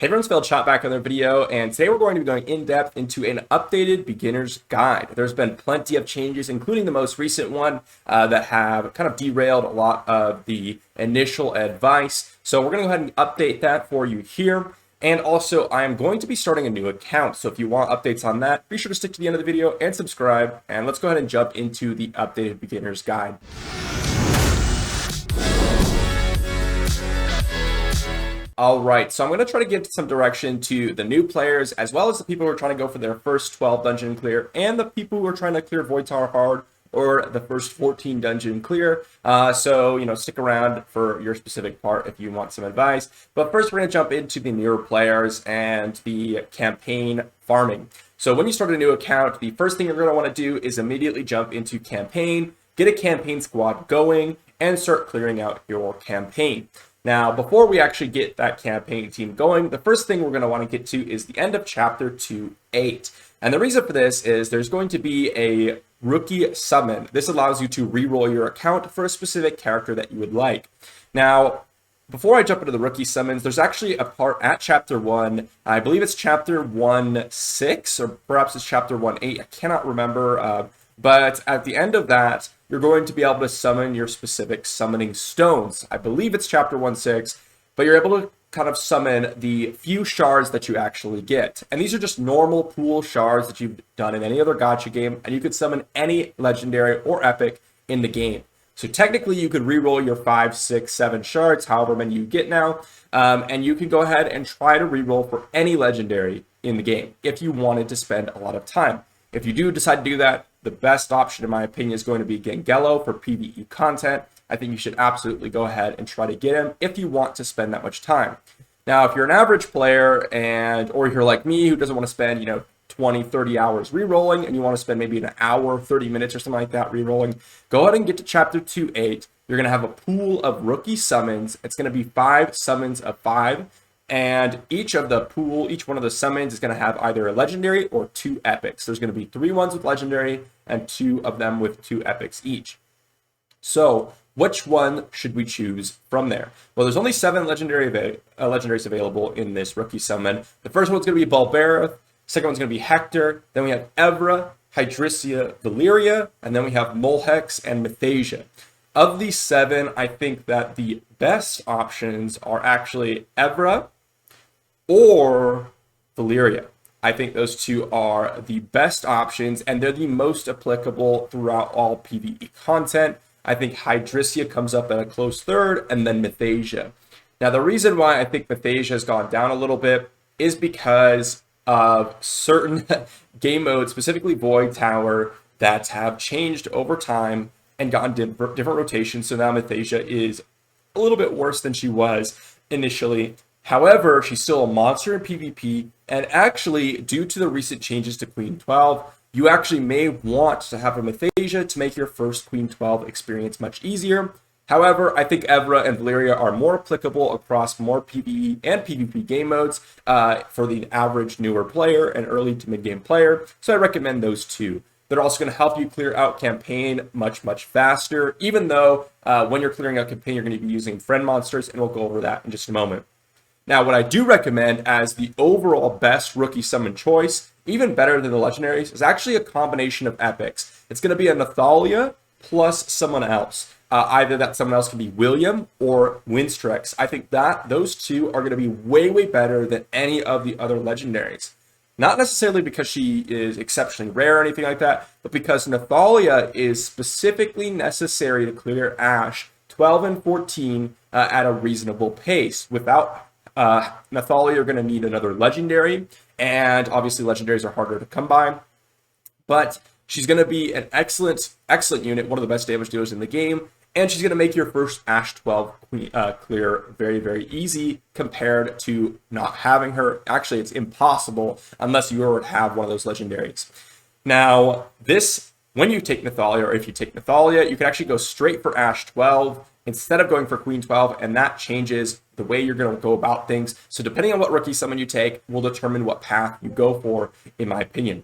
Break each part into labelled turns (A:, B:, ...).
A: Hey everyone, it's Phil, chat back on their video, and today we're going to be going in depth into an updated beginner's guide. There's been plenty of changes, including the most recent one that have kind of derailed a lot of the initial advice. So we're going to go ahead and update that for you here. And also, I'm going to be starting a new account. So if you want updates on that, be sure to stick to the end of the video and subscribe. And let's go ahead and jump into the updated beginner's guide. All right, so I'm going to try to give some direction to the new players, as well as the people who are trying to go for their first 12 dungeon clear, and the people who are trying to clear Void Tower hard, or the first 14 dungeon clear. So, stick around for your specific part if you want some advice. But first, we're going to jump into the newer players and the campaign farming. So when you start a new account, the first thing you're going to want to do is immediately jump into campaign, get a campaign squad going, and start clearing out your campaign. Now, before we actually get that campaign team going, the first thing we're going to want to get to is the end of chapter 2.8. And the reason for this is there's going to be a rookie summon. This allows you to reroll your account for a specific character that you would like. Now, before I jump into the rookie summons, there's actually a part at chapter 1. I believe it's chapter 1.6, or perhaps it's chapter 1.8. I cannot remember. But at the end of that, you're going to be able to summon your specific summoning stones. I believe it's chapter 1.6, but you're able to kind of summon the few shards that you actually get. And these are just normal pool shards that you've done in any other gacha game, and you could summon any legendary or epic in the game. So technically you could reroll your 5, 6, 7 shards, however many you get now, and you can go ahead and try to reroll for any legendary in the game if you wanted to spend a lot of time. If you do decide to do that, the best option, in my opinion, is going to be Gangelo for PvE content. I think you should absolutely go ahead and try to get him if you want to spend that much time. Now, if you're an average player or you're like me who doesn't want to spend, 20, 30 hours rerolling, and you want to spend maybe an hour, 30 minutes or something like that rerolling, go ahead and get to chapter 2.8. You're going to have a pool of rookie summons. It's going to be 5 summons of 5. And each one of the summons is going to have either a legendary or 2 epics. There's going to be 3 ones with legendary and 2 of them with 2 epics each. So which one should we choose from there? Well, there's only 7 legendaries available in this rookie summon. The first one's going to be Balberath. Second one's going to be Hector. Then we have Evra, Hydricia, Valyria, and then we have Molhex and Mythasia. Of these 7, I think that the best options are actually Evra or Valyria. I think those 2 are the best options, and they're the most applicable throughout all PvE content. I think Hydricia comes up at a close third, and then Mythasia. Now, the reason why I think Mythasia has gone down a little bit is because of certain game modes, specifically Void Tower, that have changed over time and gotten different rotations. So now Mythasia is a little bit worse than she was initially. However, she's still a monster in PvP, and actually, due to the recent changes to Queen 12, you actually may want to have a Mythasia to make your first Queen 12 experience much easier. However, I think Evra and Valyria are more applicable across more PvE and PvP game modes for the average newer player and early to mid-game player, so I recommend those 2. They're also going to help you clear out campaign much, much faster, even though when you're clearing out campaign, you're going to be using friend monsters, and we'll go over that in just a moment. Now, what I do recommend as the overall best rookie summon choice, even better than the legendaries, is actually a combination of epics. It's going to be a Nathalia plus someone else. Either that someone else can be William or Winstrex. I think that those 2 are going to be way, way better than any of the other legendaries. Not necessarily because she is exceptionally rare or anything like that, but because Nathalia is specifically necessary to clear Ash 12 and 14 at a reasonable pace. Without Nathalia, you're going to need another legendary, and obviously legendaries are harder to come by. But she's going to be an excellent unit, one of the best damage dealers in the game, and she's going to make your first Ash 12 clear very, very easy compared to not having her. Actually, it's impossible unless you already have one of those legendaries. Now, when you take Nathalia, or if you take Nathalia, you can actually go straight for Ash 12 instead of going for Queen 12, and that changes the way you're going to go about things. So depending on what rookie summon you take will determine what path you go for, in my opinion.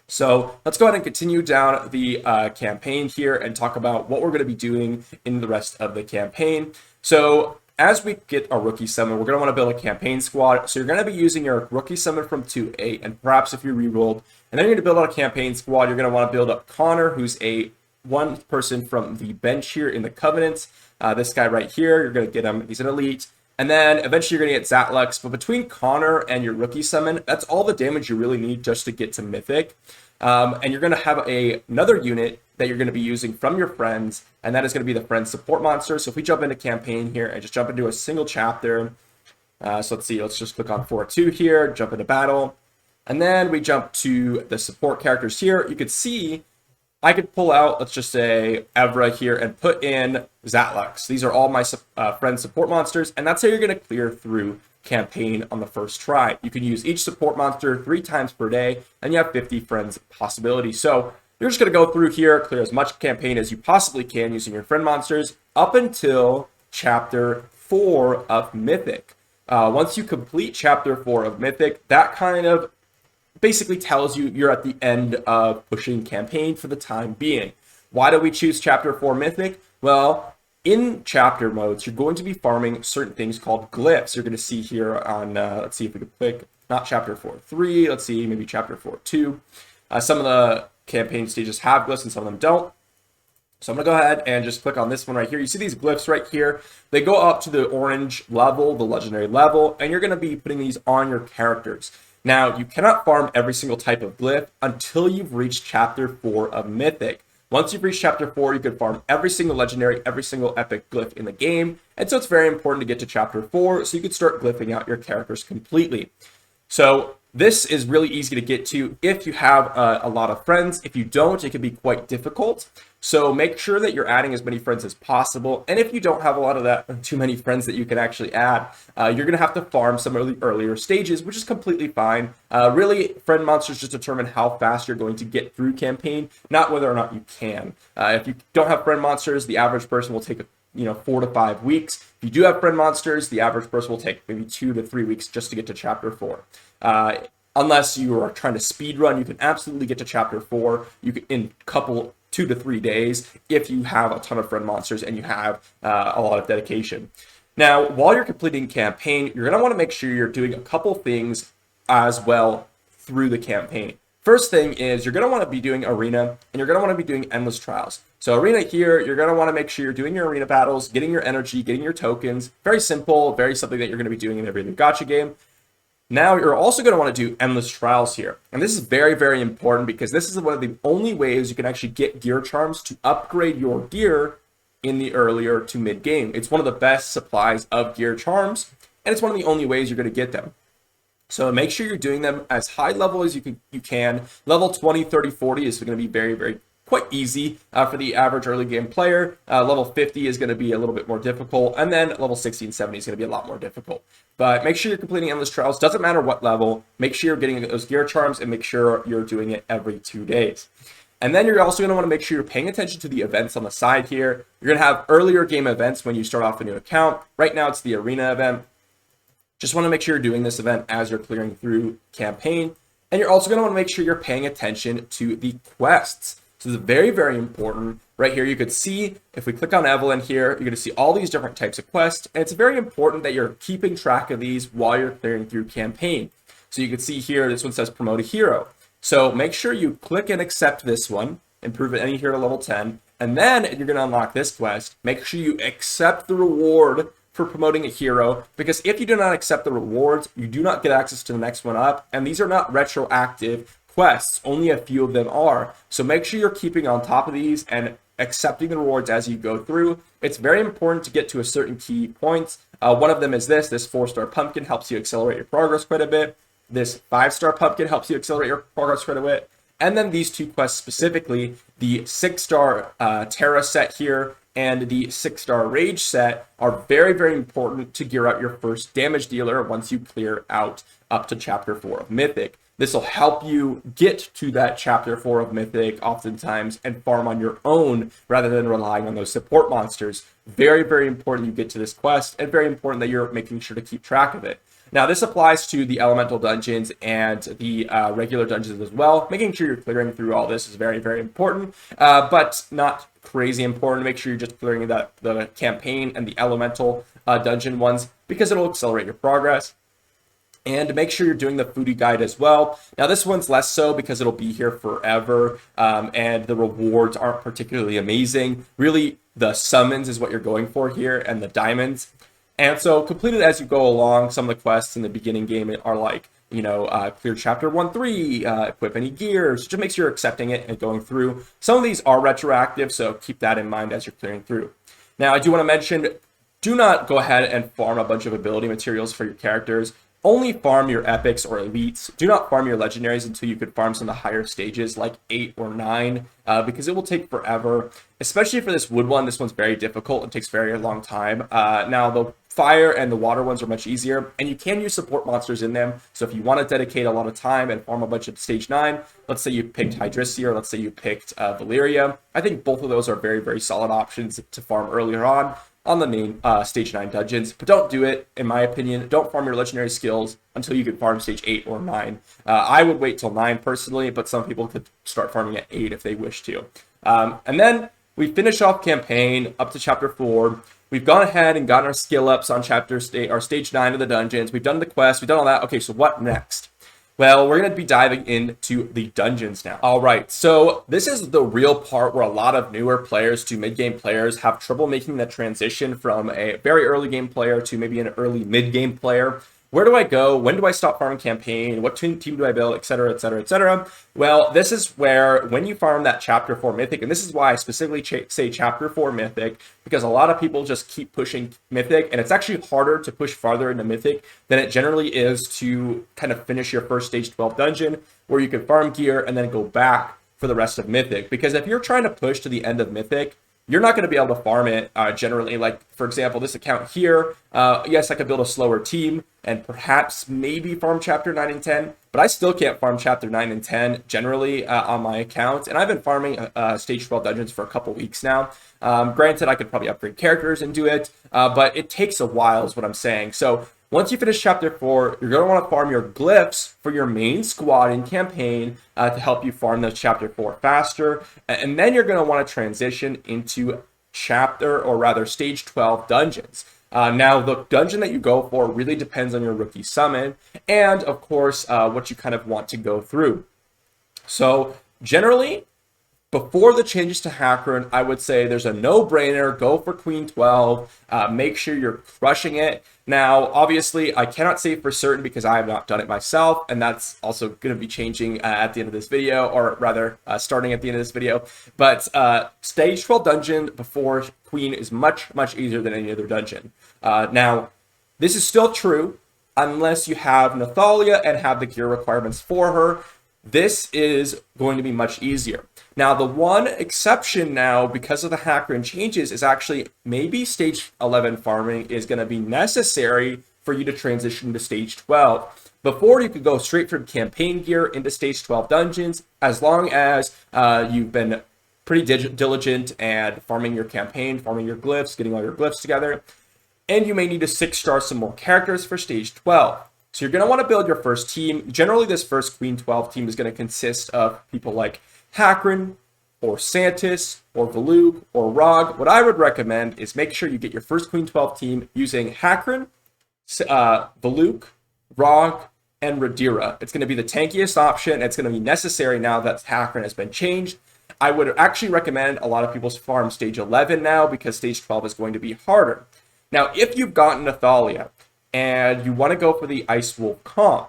A: So let's go ahead and continue down the campaign here and talk about what we're going to be doing in the rest of the campaign. So as we get a rookie summon, we're going to want to build a campaign squad. So you're going to be using your rookie summon from 2-8, and perhaps if you rerolled, and then you're going to build out a campaign squad. You're going to want to build up Connor, who's a one person from the bench here in the Covenants. This guy right here, you're going to get him. He's an elite. And then eventually you're going to get Zatlux. But between Connor and your rookie summon, that's all the damage you really need just to get to Mythic. And you're going to have another unit that you're going to be using from your friends, and that is going to be the friend support monster. So if we jump into campaign here and just jump into a single chapter, so let's see, let's just click on 4-2 here, jump into battle, and then we jump to the support characters here. You could see I could pull out, let's just say, Evra here and put in Zatlux. These are all my friend support monsters, and that's how you're going to clear through campaign on the first try. You can use each support monster 3 times per day, and you have 50 friends possibility. So you're just going to go through here, clear as much campaign as you possibly can using your friend monsters up until chapter 4 of Mythic. Once you complete chapter 4 of Mythic, that kind of basically tells you you're at the end of pushing campaign for the time being. Why do we choose chapter 4 Mythic? Well, in chapter modes, you're going to be farming certain things called glyphs. You're going to see here on, let's see if we can click, not chapter 4.3, let's see, maybe chapter 4.2. Some of the campaign stages have glyphs and some of them don't. So I'm going to go ahead and just click on this one right here. You see these glyphs right here. They go up to the orange level, the legendary level, and you're going to be putting these on your characters. Now, you cannot farm every single type of glyph until you've reached chapter 4 of Mythic. Once you've reached chapter 4, you can farm every single legendary, every single epic glyph in the game. And so it's very important to get to chapter 4 so you can start glyphing out your characters completely. So this is really easy to get to if you have a lot of friends. If you don't, it can be quite difficult. So make sure that you're adding as many friends as possible. And if you don't have a lot of that, too many friends that you can actually add, you're going to have to farm some of the earlier stages, which is completely fine. Really, friend monsters just determine how fast you're going to get through campaign, not whether or not you can. If you don't have friend monsters, the average person will take 4 to 5 weeks. If you do have friend monsters, the average person will take maybe 2 to 3 weeks just to get to chapter 4. Unless you are trying to speed run, you can absolutely get to chapter 4 in a couple 2 to 3 days if you have a ton of friend monsters and you have a lot of dedication. Now, while you're completing campaign, you're going to want to make sure you're doing a couple things as well through the campaign. First thing is you're going to want to be doing arena, and you're going to want to be doing endless trials. So arena here, you're going to want to make sure you're doing your arena battles, getting your energy, getting your tokens. Very simple, very something that you're going to be doing in every other gacha game. Now, you're also going to want to do endless trials here. And this is very, very important because this is one of the only ways you can actually get gear charms to upgrade your gear in the earlier to mid game. It's one of the best supplies of gear charms, and it's one of the only ways you're going to get them. So make sure you're doing them as high level as you can. Level 20, 30, 40 is going to be very, very quite easy for the average early game player. Level 50 is going to be a little bit more difficult, and then level 60 and 70 is going to be a lot more difficult. But make sure you're completing endless trials. Doesn't matter what level. Make sure you're getting those gear charms, and make sure you're doing it every 2 days. And then you're also going to want to make sure you're paying attention to the events on the side here. You're going to have earlier game events when you start off a new account. Right now, it's the arena event. Just want to make sure you're doing this event as you're clearing through campaign. And you're also going to want to make sure you're paying attention to the quests. So this is very, very important. Right here, you could see, if we click on Evelyn here, you're going to see all these different types of quests. And it's very important that you're keeping track of these while you're clearing through campaign. So you can see here, this one says promote a hero. So make sure you click and accept this one, improve any hero to level 10. And then you're going to unlock this quest. Make sure you accept the reward for promoting a hero, because if you do not accept the rewards, you do not get access to the next one up. And these are not retroactive quests, only a few of them are. So make sure you're keeping on top of these and accepting the rewards as you go through. It's very important to get to a certain key points. One of them is this 4-star pumpkin helps you accelerate your progress quite a bit. This 5-star pumpkin helps you accelerate your progress quite a bit. And then these two quests specifically, the 6-star Terra set here and the 6-star Rage set, are very, very important to gear out your first damage dealer once you clear out up to Chapter 4 of Mythic. This will help you get to that Chapter 4 of Mythic oftentimes and farm on your own rather than relying on those support monsters. Very, very important you get to this quest, and very important that you're making sure to keep track of it. Now, this applies to the elemental dungeons and the regular dungeons as well. Making sure you're clearing through all this is very, very important, but not crazy important. Make sure you're just clearing the campaign and the elemental dungeon ones, because it'll accelerate your progress. And make sure you're doing the foodie guide as well. Now, this one's less so because it'll be here forever, and the rewards aren't particularly amazing. Really, the summons is what you're going for here, and the diamonds. And so complete it as you go along. Some of the quests in the beginning game are like, clear chapter 1-3, equip any gear. So just make sure you're accepting it and going through. Some of these are retroactive, so keep that in mind as you're clearing through. Now, I do want to mention, do not go ahead and farm a bunch of ability materials for your characters. Only farm your epics or elites. Do not farm your legendaries until you could farm some of the higher stages like 8 or 9, because it will take forever. Especially for this wood one, this one's very difficult. It takes a very long time. Now, the fire and the water ones are much easier, and you can use support monsters in them. So if you want to dedicate a lot of time and farm a bunch of stage 9, let's say you picked Hydrisia, or let's say you picked Valyria, I think both of those are very, very solid options to farm earlier on the main stage 9 dungeons. But don't do it, in my opinion. Don't farm your legendary skills until you can farm stage 8 or 9. I would wait till 9 personally, but some people could start farming at 8 if they wish to. And then we finish off campaign up to chapter 4. We've gone ahead and gotten our skill ups on our stage 9 of the dungeons. We've done the quest. We've done all that. Okay, so what next? Well, we're going to be diving into the dungeons now. All right, so this is the real part where a lot of newer players to mid-game players have trouble making the transition from a very early game player to maybe an early mid-game player. Where do I go? When do I stop farming campaign? What team do I build? Etc., etc., etc. Well, this is where, when you farm that chapter 4 mythic, and this is why I specifically say chapter 4 mythic, because a lot of people just keep pushing mythic, and it's actually harder to push farther into mythic than it generally is to kind of finish your first stage 12 dungeon, where you can farm gear and then go back for the rest of mythic. Because if you're trying to push to the end of mythic, you're not going to be able to farm it generally. Like, for example, this account here, yes, I could build a slower team and perhaps maybe farm chapter 9 and 10, but I still can't farm chapter 9 and 10 generally on my account. And I've been farming stage 12 dungeons for a couple weeks now. Granted, I could probably upgrade characters and do it, but it takes a while is what I'm saying. So once you finish chapter 4, you're going to want to farm your glyphs for your main squad in campaign to help you farm those chapter 4 faster. And then you're going to want to transition into stage 12 dungeons. Now, the dungeon that you go for really depends on your rookie summon and, of course, what you kind of want to go through. So generally, before the changes to Hackern, I would say there's a no-brainer. Go for Queen 12. Make sure you're crushing it. Now, obviously, I cannot say for certain because I have not done it myself, and that's also going to be changing at the end of this video, or rather, starting at the end of this video. But stage 12 dungeon before Queen is much, much easier than any other dungeon. Now, this is still true unless you have Nathalia and have the gear requirements for her. This is going to be much easier. Now, the one exception now, because of the Hackern changes, is actually maybe stage 11 farming is going to be necessary for you to transition to stage 12. Before, you could go straight from campaign gear into stage 12 dungeons, as long as you've been pretty diligent and farming your campaign, farming your glyphs, getting all your glyphs together. And you may need to 6-star some more characters for stage 12. So you're going to want to build your first team. Generally, this first Queen 12 team is going to consist of people like Hackern, or Santis, or Valuk, or Rog. What I would recommend is make sure you get your first Queen 12 team using Hackern, Valuk, Rog, and Radira. It's going to be the tankiest option. It's going to be necessary now that Hackern has been changed. I would actually recommend a lot of people farm stage 11 now because stage 12 is going to be harder. Now, if you've gotten Nathalia and you want to go for the Ice Wolf comp,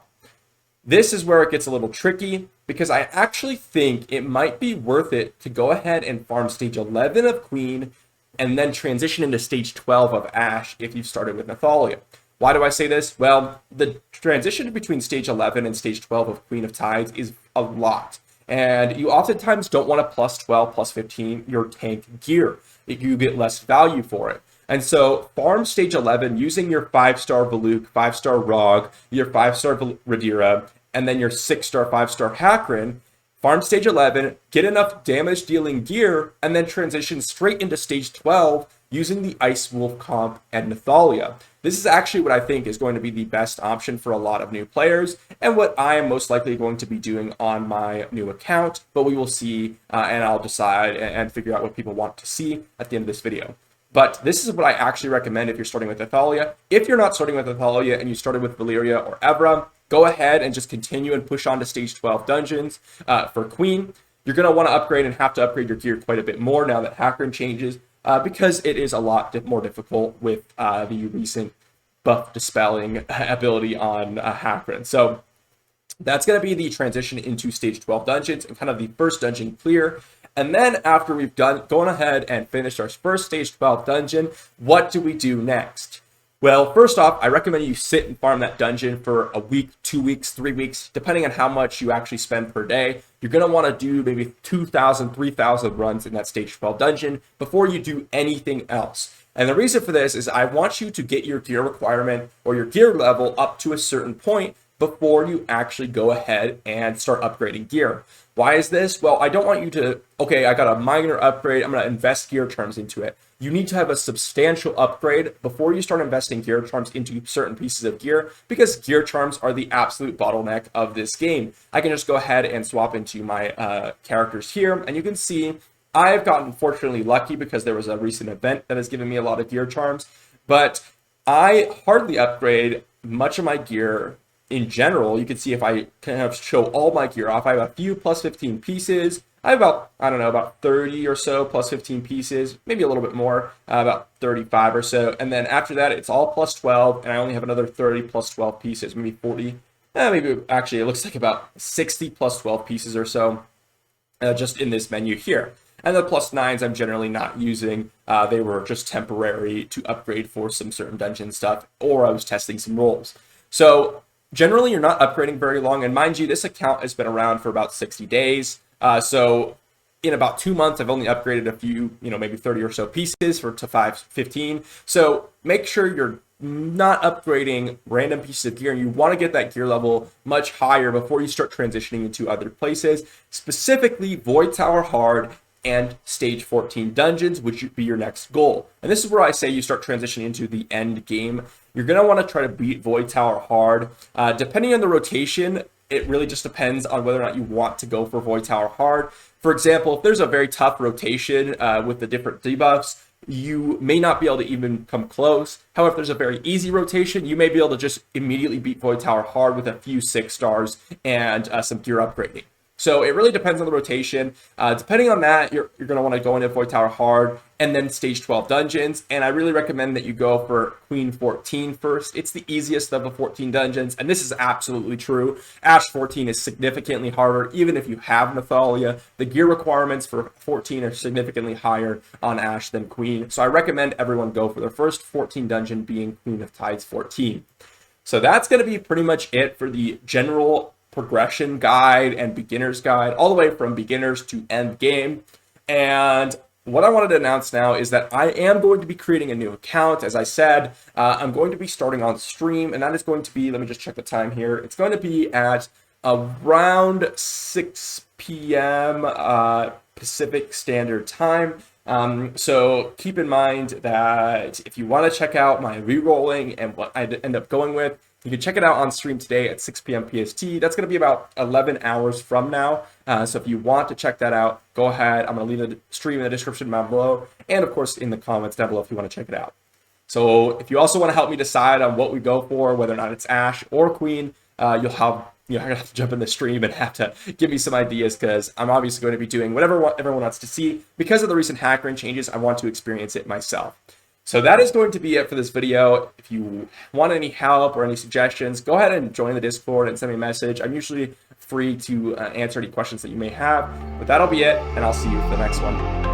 A: this is where it gets a little tricky because I actually think it might be worth it to go ahead and farm stage 11 of Queen and then transition into stage 12 of Ash if you've started with Nathalia. Why do I say this? Well, the transition between stage 11 and stage 12 of Queen of Tides is a lot. And you oftentimes don't want to plus 12, plus 15 your tank gear. You get less value for it. And so farm stage 11 using your 5-star Valuk, 5-star Rog, your 5-star Radira, and then your 6-star, 5-star Hackern. Farm stage 11, get enough damage dealing gear, and then transition straight into stage 12 using the Ice Wolf comp and Nathalia. This is actually what I think is going to be the best option for a lot of new players, and what I am most likely going to be doing on my new account, but we will see, and I'll decide and figure out what people want to see at the end of this video. But this is what I actually recommend if you're starting with Nathalia. If you're not starting with Nathalia and you started with Valyria or Evra, go ahead and just continue and push on to stage 12 dungeons. For Queen, you're going to want to upgrade and have to upgrade your gear quite a bit more now that Hackern changes, because it is a lot more difficult with the recent buff dispelling ability on Hackern. So that's going to be the transition into stage 12 dungeons and kind of the first dungeon clear. And then after we've gone ahead and finished our first stage 12 dungeon, what do we do next? Well, first off, I recommend you sit and farm that dungeon for a week, 2 weeks, 3 weeks, depending on how much you actually spend per day. You're going to want to do maybe 2,000, 3,000 runs in that stage 12 dungeon before you do anything else. And the reason for this is I want you to get your gear requirement or your gear level up to a certain point before you actually go ahead and start upgrading gear. Why is this? Well, I don't want you to, okay, I got a minor upgrade, I'm going to invest gear charms into it. You need to have a substantial upgrade before you start investing gear charms into certain pieces of gear, because gear charms are the absolute bottleneck of this game. I can just go ahead and swap into my characters here, and you can see I've gotten fortunately lucky because there was a recent event that has given me a lot of gear charms, but I hardly upgrade much of my gear. In general, you can see if I kind of show all my gear off, I have a few plus 15 pieces. I have about, I don't know, about 30 or so plus 15 pieces, maybe a little bit more, about 35 or so. And then after that, it's all plus 12, and I only have another 30 plus 12 pieces, maybe 40. Maybe actually it looks like about 60 plus 12 pieces or so, just in this menu here. And the plus 9s I'm generally not using. They were just temporary to upgrade for some certain dungeon stuff, or I was testing some roles. So generally, you're not upgrading very long, and mind you, this account has been around for about 60 days. So in about 2 months, I've only upgraded a few, maybe 30 or so pieces to 15. So make sure you're not upgrading random pieces of gear, and you want to get that gear level much higher before you start transitioning into other places, specifically Void Tower Hard and stage 14 dungeons, which would be your next goal. And this is where I say you start transitioning into the end game. You're going to want to try to beat Void Tower Hard. Depending on the rotation, it really just depends on whether or not you want to go for Void Tower Hard. For example, if there's a very tough rotation with the different debuffs, you may not be able to even come close. However, if there's a very easy rotation, you may be able to just immediately beat Void Tower Hard with a few 6 stars and some gear upgrading. So it really depends on the rotation. Depending on that, you're going to want to go into Void Tower Hard and then stage 12 dungeons. And I really recommend that you go for Queen 14 first. It's the easiest of the 14 dungeons, and this is absolutely true. Ash 14 is significantly harder, even if you have Nathalia. The gear requirements for 14 are significantly higher on Ash than Queen. So I recommend everyone go for their first 14 dungeon being Queen of Tides 14. So that's going to be pretty much it for the general progression guide and beginner's guide, all the way from beginners to end game. And what I wanted to announce now is that I am going to be creating a new account. As I said, I'm going to be starting on stream, and that is going to be, let me just check the time here. It's going to be at around 6 p.m. Pacific Standard Time. So keep in mind that if you want to check out my re-rolling and what I end up going with, you can check it out on stream today at 6 p.m. PST. That's going to be about 11 hours from now. So if you want to check that out, go ahead. I'm going to leave the stream in the description down below, and of course in the comments down below if you want to check it out. So if you also want to help me decide on what we go for, whether or not it's Ash or Queen, you're going to have to jump in the stream and have to give me some ideas, because I'm obviously going to be doing whatever everyone wants to see. Because of the recent Hackern changes, I want to experience it myself. So that is going to be it for this video. If you want any help or any suggestions, go ahead and join the Discord and send me a message. I'm usually free to answer any questions that you may have. But that'll be it, and I'll see you for the next one.